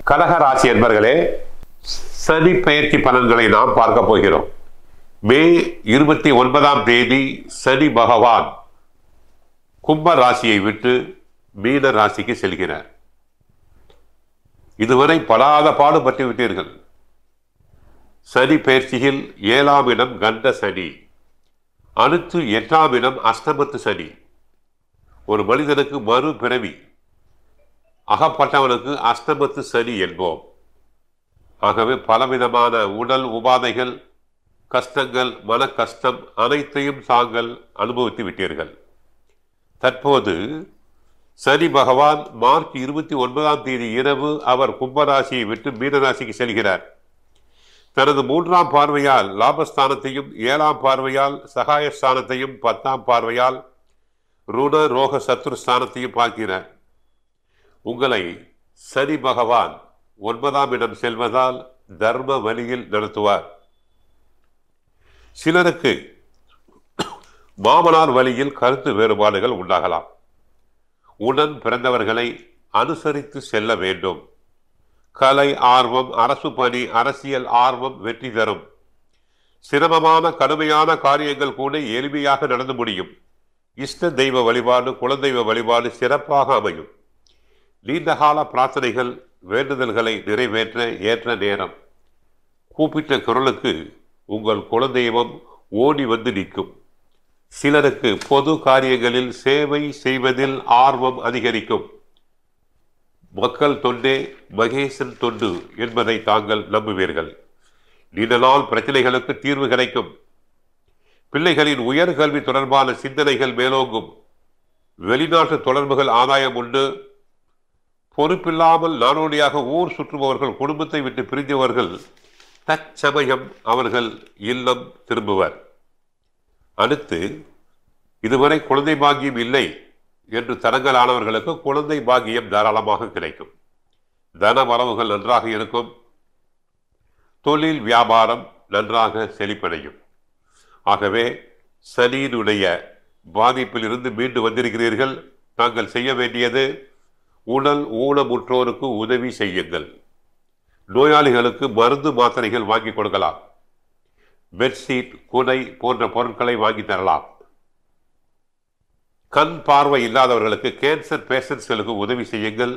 கடகராசி என்பர்களே, சனி பெயர்ச்சி பலன்களை நாம் பார்க்க போகிறோம். மே 29ஆம் தேதி சனி பகவான் கும்ப ராசியை விட்டு மீன ராசிக்கு செல்கிறார். இதுவரை படாத பாடுபட்டு விட்டீர்கள். சனி பெயர்ச்சியில் 7ஆம் இடம் கண்ட சனி, அடுத்து 8ஆம் இடம் அஷ்டமத்து சனி. ஒரு மனிதனுக்கு மறு பிறவி, அகப்பட்டவனுக்கு அஷ்டமத்து சனி என்போம். ஆகவே பலவிதமான உடல் உபாதைகள், கஷ்டங்கள், மன கஷ்டம் அனைத்தையும் தாங்கள் அனுபவித்து விட்டீர்கள். தற்போது சனி பகவான் மார்ச் 29ஆம் தேதி இரவு அவர் கும்பராசியை விட்டு மீனராசிக்கு செல்கிறார். தனது 3ஆம் பார்வையால் லாபஸ்தானத்தையும் 7ஆம் பார்வையால் சகாயஸ்தானத்தையும் 10ஆம் பார்வையால் ருண ரோக சத்ருஸ்தானத்தையும் பார்க்கிறார். உங்களை சனி பகவான் 9ஆம் இடம் செல்வதால் தர்ம வழியில் நடத்துவார். சிலருக்கு மாமனார் வழியில் கருத்து வேறுபாடுகள் உண்டாகலாம். உடன் பிறந்தவர்களை அனுசரித்து செல்ல வேண்டும். கலை ஆர்வம், அரசு பணி, அரசியல் ஆர்வம் வெற்றி தரும். சிரமமான கடுமையான காரியங்கள் கூட எளிமையாக நடந்து முடியும். இஷ்ட தெய்வ வழிபாடு, குலதெய்வ வழிபாடு சிறப்பாக அமையும். நீண்டகால பிரார்த்தனைகள், வேண்டுதல்களை நிறைவேற்ற ஏற்ற நேரம். கூப்பிட்ட குரலுக்கு உங்கள் குலதெய்வம் ஓடி வந்து நிற்கும். சிலருக்கு பொது காரியங்களில் சேவை செய்வதில் ஆர்வம் அதிகரிக்கும். மக்கள் தொண்டே மகேசன் தொண்டு என்பதை தாங்கள் நம்புவீர்கள். நீண்ட நாள் பிரச்சனைகளுக்கு தீர்வு கிடைக்கும். பிள்ளைகளின் உயர்கல்வி தொடர்பான சிந்தனைகள் மேலோங்கும். வெளிநாட்டு தொடர்புகள் ஆதாயம் உண்டு. பொறுப்பில்லாமல் நாடோடியாக ஊர் சுற்றுபவர்கள், குடும்பத்தை விட்டு பிரிந்தவர்கள் தற்சமயம் அவர்கள் இல்லம் திரும்புவர். அடுத்து, இதுவரை குழந்தை பாக்கியம் இல்லை என்று தடங்கலானவர்களுக்கு குழந்தை பாக்கியம் தாராளமாக கிடைக்கும். தன வரவுகள் நன்றாக இருக்கும். தொழில் வியாபாரம் நன்றாக செழிப்படையும். ஆகவே சனியினுடைய பாதிப்பில் இருந்து மீண்டு வந்திருக்கிறீர்கள். தாங்கள் செய்ய வேண்டியது, உடல் ஊனமுற்றோருக்கு உதவி செய்யுங்கள். நோயாளிகளுக்கு மருந்து மாத்திரைகள் வாங்கி கொடுக்கலாம். பெட்ஷீட், குடை போன்ற பொருட்களை வாங்கி தரலாம். கண் பார்வை இல்லாதவர்களுக்கு, கேன்சர் பேஷண்ட்ஸ்களுக்கு உதவி செய்யுங்கள்.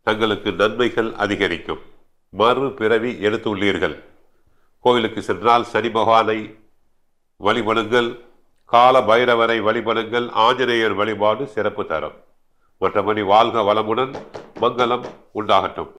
தங்களுக்கு நன்மைகள் அதிகரிக்கும். மறு பிறவி எடுத்துள்ளீர்கள். கோயிலுக்கு சென்றால் சனி பகவானை வழிபடுங்கள். கால பைரவரை வழிபடுங்கள். ஆஞ்சநேயர் வழிபாடு சிறப்பு தரும். மற்றபடி வாழ்க வளமுடன், மங்களம் உண்டாகட்டும்.